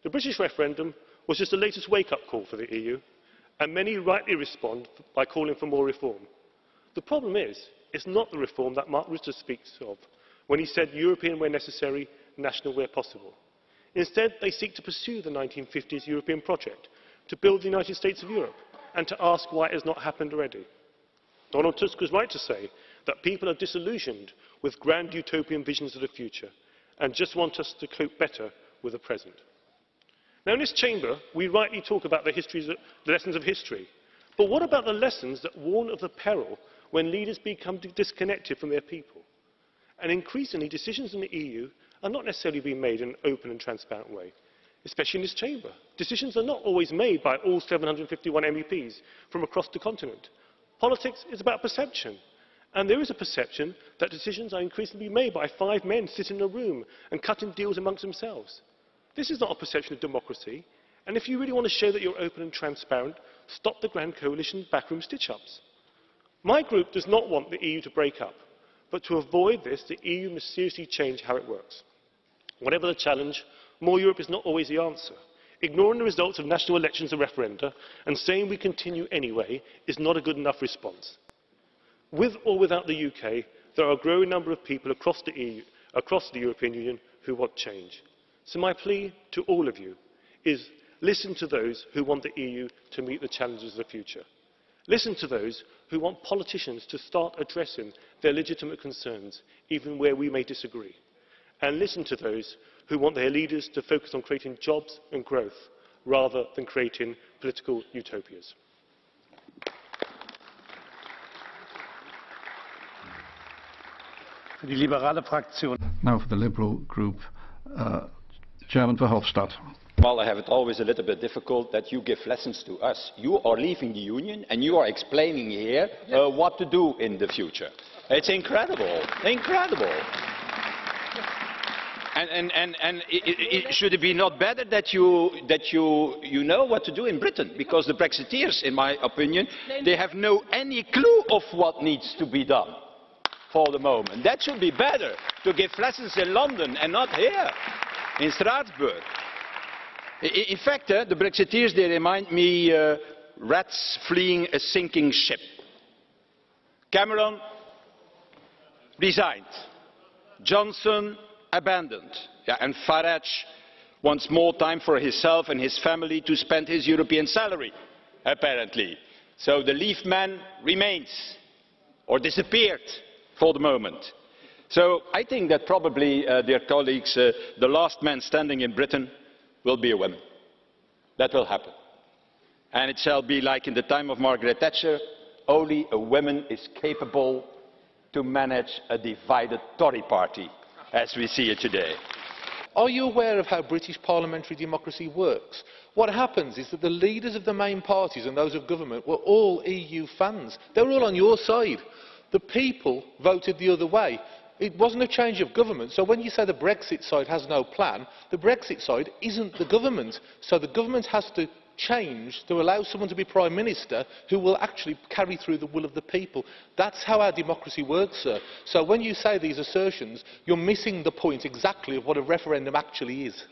The British referendum was just the latest wake-up call for the EU, and many rightly respond by calling for more reform. The problem is, it's not the reform that Mark Rutte speaks of when he said European where necessary, national where possible. Instead, they seek to pursue the 1950s European project, to build the United States of Europe, and to ask why it has not happened already. Donald Tusk was right to say that people are disillusioned with grand utopian visions of the future and just want us to cope better with the present. Now, in this chamber, we rightly talk about the lessons of history. But what about the lessons that warn of the peril when leaders become disconnected from their people? And increasingly, decisions in the EU are not necessarily being made in an open and transparent way, especially in this chamber. Decisions are not always made by all 751 MEPs from across the continent. Politics is about perception. And there is a perception that decisions are increasingly made by 5 men sitting in a room and cutting deals amongst themselves. This is not a perception of democracy, and if you really want to show that you're open and transparent, stop the Grand Coalition's backroom stitch-ups. My group does not want the EU to break up, but to avoid this, the EU must seriously change how it works. Whatever the challenge, more Europe is not always the answer. Ignoring the results of national elections and referenda and saying we continue anyway is not a good enough response. With or without the UK, there are a growing number of people across the European Union who want change. So my plea to all of you is listen to those who want the EU to meet the challenges of the future. Listen to those who want politicians to start addressing their legitimate concerns, even where we may disagree. And listen to those who want their leaders to focus on creating jobs and growth, rather than creating political utopias. Now for the Liberal Group, Chairman Verhofstadt. Well, I have it always a little bit difficult that you give lessons to us. You are leaving the Union and you are explaining here what to do in the future. It's incredible, incredible. And should it be not better that you know what to do in Britain? Because the Brexiteers, in my opinion, they have any clue of what needs to be done for the moment. That should be better, to give lessons in London and not here, in Strasbourg. In fact, the Brexiteers, they remind me rats fleeing a sinking ship. Cameron resigned. Johnson abandoned. And Farage wants more time for himself and his family to spend his European salary, apparently. So the Leave man remains, or disappeared for the moment. So I think that probably, dear colleagues, the last man standing in Britain will be a woman. That will happen. And it shall be like in the time of Margaret Thatcher, only a woman is capable to manage a divided Tory party, as we see it today. Are you aware of how British parliamentary democracy works? What happens is that the leaders of the main parties and those of government were all EU fans. They were all on your side. The people voted the other way. It wasn't a change of government, so when you say the Brexit side has no plan, the Brexit side isn't the government. So the government has to change to allow someone to be Prime Minister who will actually carry through the will of the people. That's how our democracy works, sir. So when you say these assertions, you're missing the point exactly of what a referendum actually is.